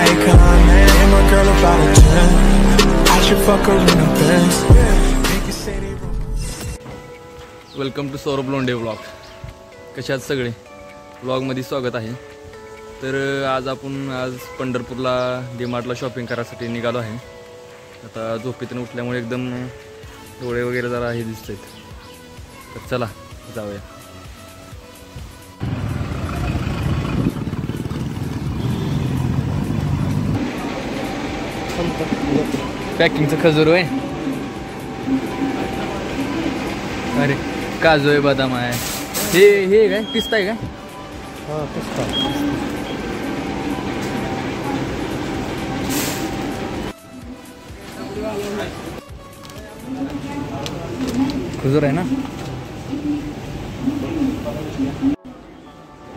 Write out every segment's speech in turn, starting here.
icon, man. And my girl about a 10. I should fuck her in the Benz. Niggas say they wrong. Welcome to Saurabh Londhe vlog. कशात सगळे व्लॉगमध्ये स्वागत आहे. तर आज पंढरपूरला डीमार्टला शॉपिंग करायसाठी निघालो आहे. आता झोपेतून उठल्यामुळे एकदम डोळे वगैरे जरा हे दिसत आहेत. तर चला जाऊया. पॅकिंगचं खजूर आहे. अरे काजू आहे, बदाम आहे. हे काय पिस्ता आहे काय? हां पिस्ता. खजूर आहे ना.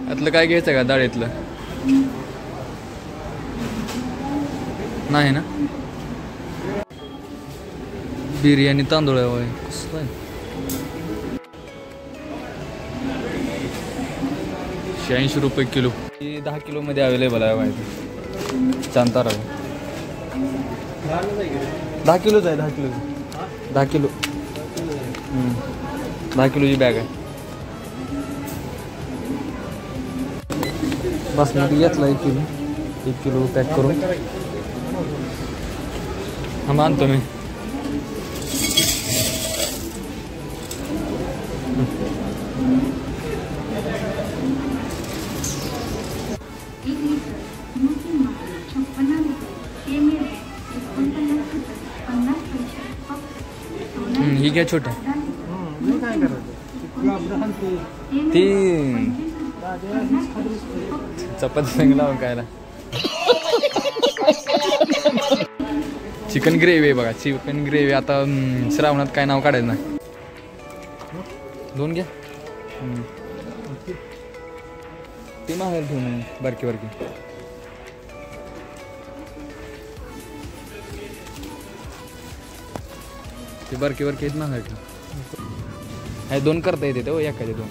यातलं काय घ्यायचं का? डाळीतलं नाही ना. बिर्याणी तांदूळ आहे. कसं आहे? 86 रुपये किलो. 10 किलोमध्ये अवेलेबल आहे माहिती. चांतार आहे. 10 किलोच आहे. 10 किलो 10 किलो 10 किलोची बॅग आहे. बासमती घेतला 1 किलो पॅक करून. हा मानतो मी. ही घ्या छोट्या. ती चपाती संग लावून खायला. चिकन ग्रेव्ही आहे बघा. चिकन ग्रेव्ही आता श्रावणात काय नाव काढायचं ना. 2 घ्या. ती मागेल ठेवून बारकी बारकी. ते बारकी बारकी आहेत मागायची. हे 2 करता येते तो एखादे 2.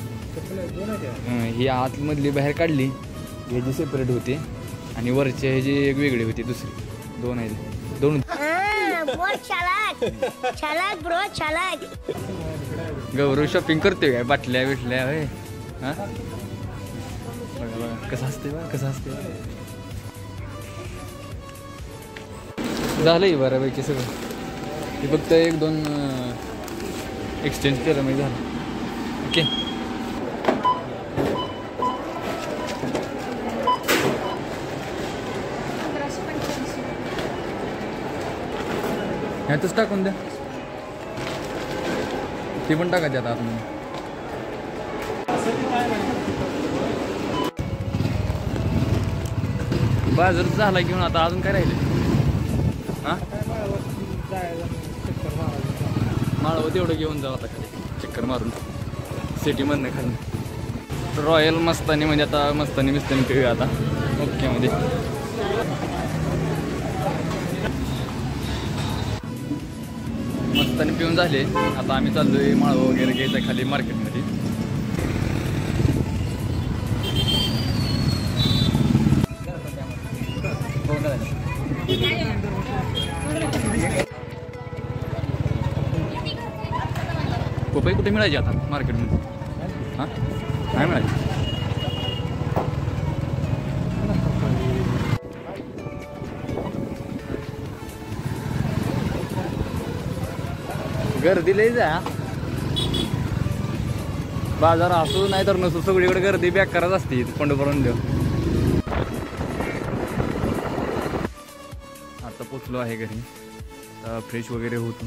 ही आतमधली बाहेर काढली. ह्याची सेपरेट होती आणि वरच्या ह्याची एक वेगळी होती. दुसरी 2 आहेत. 2 गौरव शॉपिंग करते काय? बाटल्या बिटल्या होय. हा बघा बघा कसं असते. बघा कसं असते. झालंय बऱ्यापैकी सगळं. हे फक्त 1-2 एक्सचेंज केलं मी झालं. ओके. ह्यातच टाकून द्या. ते पण टाकायचे आता आतमध्ये. बाजार झाला घेऊन आता अजून काय राहिले? हां माळवं तेवढं घेऊन जाऊ आता खाली चक्कर मारून सिटीमधनं खाली. रॉयल मस्तानी म्हणजे आता मस्तानी बिस्तानी पिऊया आता. ओके मध्ये मस्तानी पिऊन झाले. आता आम्ही चाललोय माळवं वगैरे घ्यायचं खाली मार्केटमध्ये. पपई कुठे मिळायची आता मार्केटमध्ये? हां काय मिळायची? गर्दी लई जा. बाजार असू नाही तर नसू सगळीकडे गर्दी बेकारच असते. पंढरपूरून देऊ. आता पोचलो आहे घरी. फ्रेश वगैरे होतो.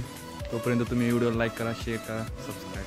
तोपर्यंत तुम्ही व्हिडिओ लाईक करा, शेअर करा, सबस्क्राईब.